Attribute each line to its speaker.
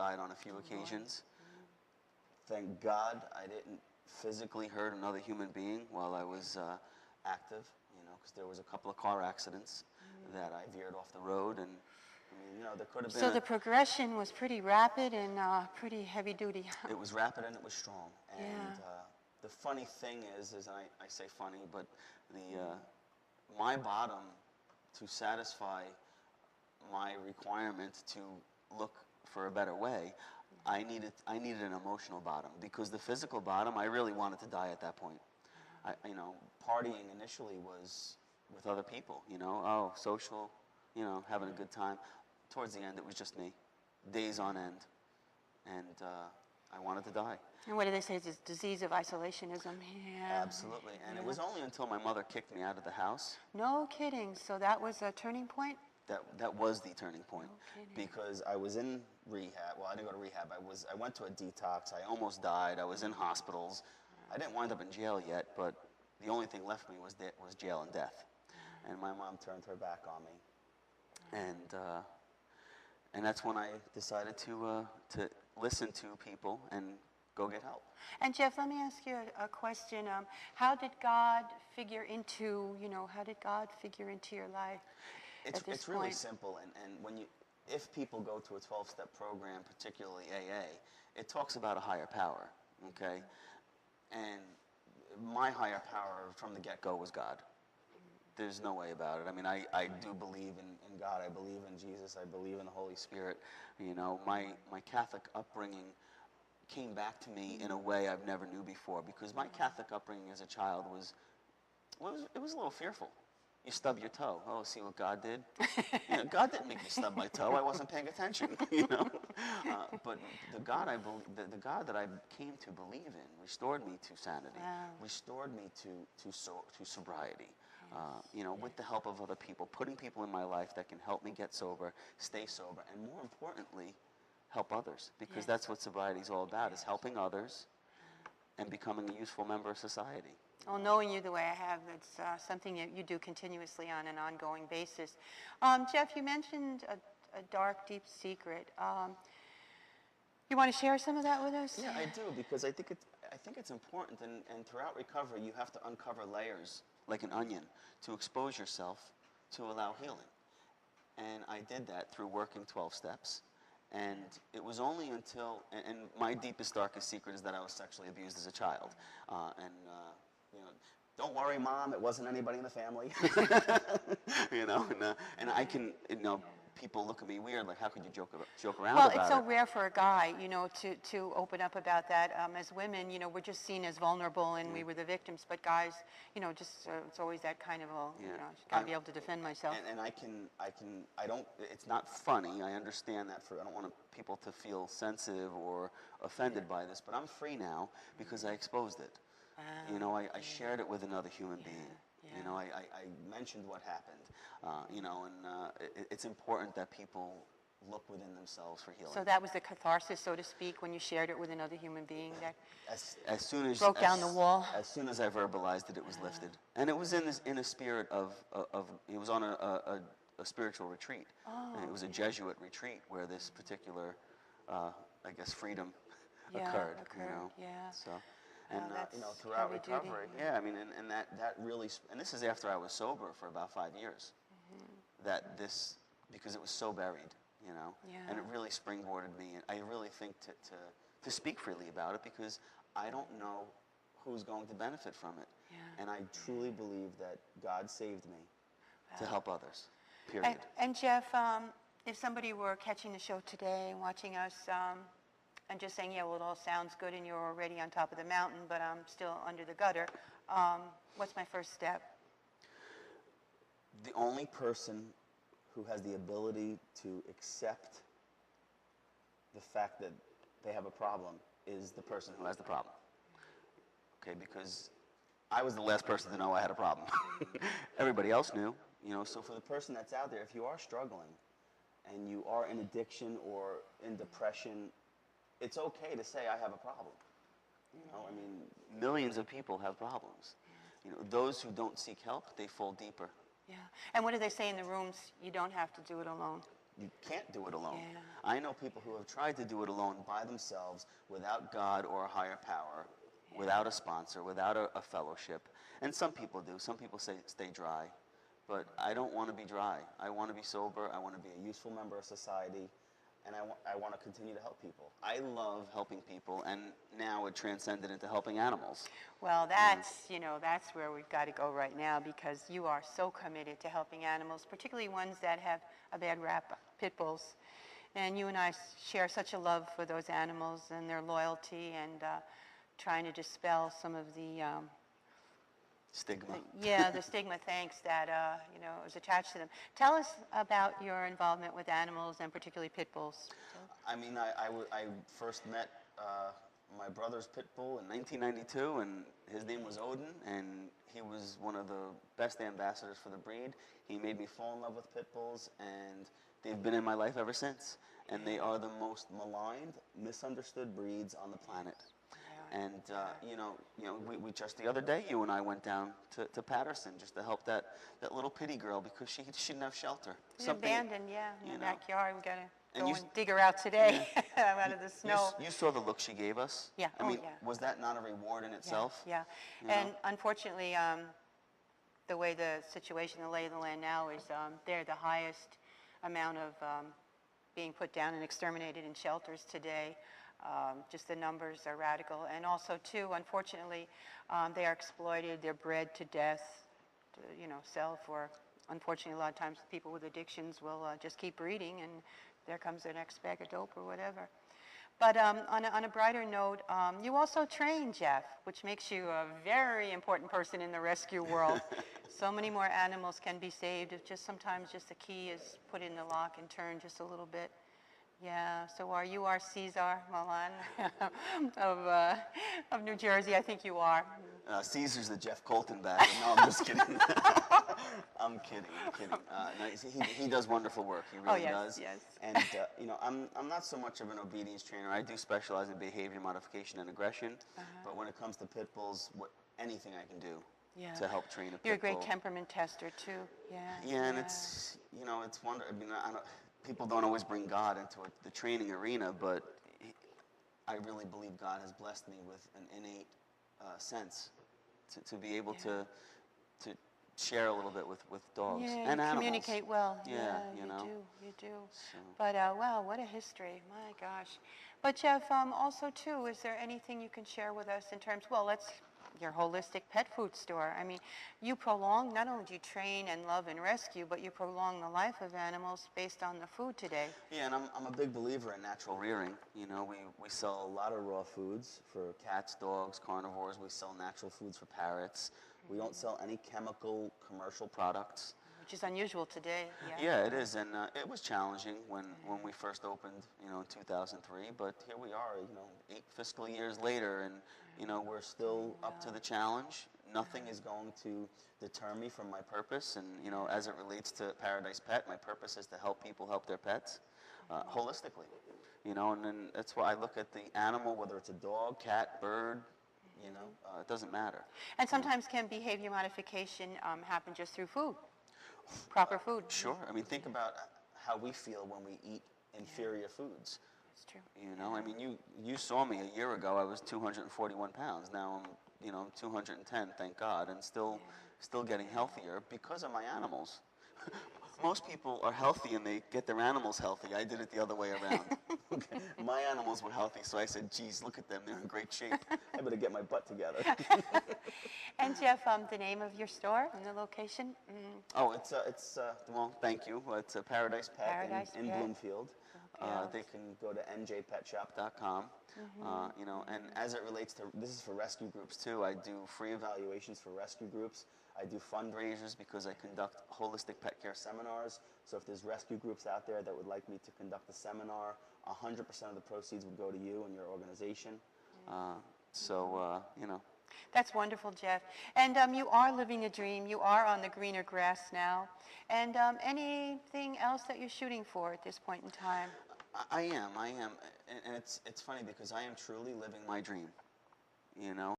Speaker 1: died on a few occasions. Thank God I didn't physically hurt another human being while I was active, you know, because there was a couple of car accidents that I veered off the road, and I mean, you know, there could have been.
Speaker 2: So the progression was pretty rapid and pretty heavy duty.
Speaker 1: It was rapid and it was strong. And
Speaker 2: Yeah.
Speaker 1: the funny thing is I say funny, but my bottom to satisfy my requirement to look for a better way, I needed an emotional bottom, because the physical bottom, I really wanted to die at that point. You know, partying initially was with other people, you know, social, you know, having a good time. Towards the end, it was just me, days on end, and I wanted to die.
Speaker 2: And what do they say? It's a disease of isolationism. Yeah.
Speaker 1: Absolutely, and it was only until my mother kicked me out of the house.
Speaker 2: No kidding. So that was a turning point?
Speaker 1: That was the turning point,
Speaker 2: No kidding.
Speaker 1: because I was in rehab. Well, I didn't go to rehab. I went to a detox. I almost died. I was in hospitals. I didn't wind up in jail yet, but the only thing left me was jail and death. And my mom turned her back on me, and that's when I decided to listen to people and go get help.
Speaker 2: And Jeff, let me ask you a question. How did God figure into your life?
Speaker 1: It's really simple, and if people go to a 12-step program, particularly AA, it talks about a higher power, okay? And my higher power from the get-go was God. There's no way about it. I mean, I do believe in God. I believe in Jesus. I believe in the Holy Spirit. You know, my Catholic upbringing came back to me in a way I've never knew before, because my Catholic upbringing as a child was a little fearful. You stub your toe. Oh, see what God did? You know, God didn't make me stub my toe. I wasn't paying attention. You know, but the God the God that I came to believe in, restored me to sanity, restored me to sobriety. You know, with the help of other people, putting people in my life that can help me get sober, stay sober, and more importantly, help others. Because that's what sobriety is all about: is helping others and becoming a useful member of society.
Speaker 2: Well, knowing you the way I have, that's something that you do continuously on an ongoing basis. Jeff, you mentioned a dark, deep secret. You want to share some of that with us?
Speaker 1: Yeah, I do, because I think it's important, and throughout recovery, you have to uncover layers like an onion to expose yourself to allow healing. And I did that through working 12 steps. And it was only until, and my deepest, darkest secret is that I was sexually abused as a child. You know, don't worry, Mom, it wasn't anybody in the family. You know, and I can, you know, people look at me weird, like, how could you joke around about it?
Speaker 2: Well, it's so rare for a guy, you know, to open up about that. As women, you know, we're just seen as vulnerable, and we were the victims. But guys, you know, just it's always that kind of you know, got to be able to defend myself.
Speaker 1: And I don't. It's not funny. I understand that. I don't want people to feel sensitive or offended by this. But I'm free now because I exposed it. You know, I shared it with another human being. Yeah. You know, I mentioned what happened. You know, and it's important that people look within themselves for healing.
Speaker 2: So that was the catharsis, so to speak, when you shared it with another human being that
Speaker 1: as soon as
Speaker 2: broke down the wall.
Speaker 1: As soon as I verbalized it, it was lifted, and it was in a spirit of it was on a spiritual retreat. And it was a Jesuit retreat where this particular, I guess, freedom occurred. You know, So. And you know, throughout recovery, I mean, and that really, and this is after I was sober for about 5 years. That this, because it was so buried, you know, and it really springboarded me. And I really think to speak freely about it, because I don't know who's going to benefit from it. And I truly believe that God saved me to help others. Period.
Speaker 2: And Jeff, if somebody were catching the show today and watching us. And just saying, yeah, well, it all sounds good and you're already on top of the mountain, but I'm still under the gutter. What's my first step?
Speaker 1: The only person who has the ability to accept the fact that they have a problem is the person who has the problem. Okay, because I was the last person to know I had a problem. Everybody else knew, you know, so for the person that's out there, if you are struggling and you are in addiction or in depression, it's okay to say, I have a problem. You know, I mean, millions of people have problems. You know, those who don't seek help, they fall deeper.
Speaker 2: Yeah. And what do they say in the rooms? You don't have to do it alone.
Speaker 1: you can't do it alone.
Speaker 2: Yeah.
Speaker 1: I know people who have tried to do it alone by themselves without God or a higher power, without a sponsor, without a fellowship. And some people do. Some people say stay dry. But I don't want to be dry. I want to be sober. I want to be a useful member of society. And I want to continue to help people. I love helping people, and now it transcended into helping animals.
Speaker 2: Well, that's, that's where we've got to go right now, because you are so committed to helping animals, particularly ones that have a bad rap, pit bulls. And you and I share such a love for those animals and their loyalty, and trying to dispel some of the
Speaker 1: Stigma.
Speaker 2: the stigma, thanks, that is attached to them. Tell us about your involvement with animals, and particularly pit bulls.
Speaker 1: I mean, I first met my brother's pit bull in 1992, and his name was Odin, and he was one of the best ambassadors for the breed. He made me fall in love with pit bulls, and they've been in my life ever since. And they are the most maligned, misunderstood breeds on the planet. And, we just the other day, you and I went down to Patterson just to help that little pity girl, because she didn't have shelter.
Speaker 2: She's abandoned, in the backyard. We got to go and dig her out today out of the snow.
Speaker 1: You saw the look she gave us?
Speaker 2: Yeah.
Speaker 1: I mean, was that not a reward in itself?
Speaker 2: Yeah. And unfortunately, the way the situation, the lay of the land now is, they're the highest amount of being put down and exterminated in shelters today. Just the numbers are radical. And also, too, unfortunately, they are exploited. They're bred to death, to, sell for, unfortunately, a lot of times people with addictions will just keep breeding, and there comes their next bag of dope or whatever. But on a brighter note, you also train, Jeff, which makes you a very important person in the rescue world. So many more animals can be saved if sometimes the key is put in the lock and turned just a little bit. Yeah, so are you our Caesar Milan of New Jersey? I think you are.
Speaker 1: Caesar's the Jeff Coltenback. No, I'm just kidding. I'm kidding. No, he does wonderful work. He really does.
Speaker 2: Yes.
Speaker 1: And I'm not so much of an obedience trainer. I do specialize in behavior modification and aggression. But when it comes to pit bulls, anything I can do to help train a pit bull.
Speaker 2: You're a great temperament tester too.
Speaker 1: Yeah, and it's wonderful. I mean, people don't always bring God into the training arena, but I really believe God has blessed me with an innate sense to be able to share a little bit with dogs and animals.
Speaker 2: Communicate well.
Speaker 1: You
Speaker 2: do.
Speaker 1: So.
Speaker 2: But wow, what a history! My gosh. But Jeff, also too, is there anything you can share with us in terms? Well, your holistic pet food store. I mean, you prolong, not only do you train and love and rescue, but you prolong the life of animals based on the food today.
Speaker 1: Yeah, and I'm a big believer in natural rearing. We sell a lot of raw foods for cats, dogs, carnivores. We sell natural foods for parrots. We don't sell any chemical commercial products.
Speaker 2: Which is unusual today.
Speaker 1: Yeah, it is, and it was challenging when we first opened, in 2003. But here we are, 8 fiscal years later, and we're still up to the challenge. Nothing is going to deter me from my purpose, and as it relates to Paradise Pet, my purpose is to help people help their pets holistically. And then that's why I look at the animal, whether it's a dog, cat, bird. It doesn't matter.
Speaker 2: And sometimes can behavior modification happen just through food? Proper food.
Speaker 1: Sure. I mean, think about how we feel when we eat inferior foods.
Speaker 2: That's true.
Speaker 1: I mean, you saw me a year ago. I was 241 pounds. Now I'm 210, thank God, and still getting healthier because of my animals. Most people are healthy and they get their animals healthy. I did it the other way around. Okay. My animals were healthy, so I said, geez, look at them. They're in great shape. I better get my butt together.
Speaker 2: And Jeff, the name of your store and the location?
Speaker 1: Oh, it's well, thank you. It's a Paradise Pet in Bloomfield. They can go to njpetshop.com. And as it relates to, this is for rescue groups too. I do free evaluations for rescue groups. I do fundraisers because I conduct holistic pet care seminars. So if there's rescue groups out there that would like me to conduct a seminar, 100% of the proceeds would go to you and your organization.
Speaker 2: That's wonderful, Jeff. And you are living a dream. You are on the greener grass now. And anything else that you're shooting for at this point in time?
Speaker 1: I am. And it's funny because I am truly living my dream,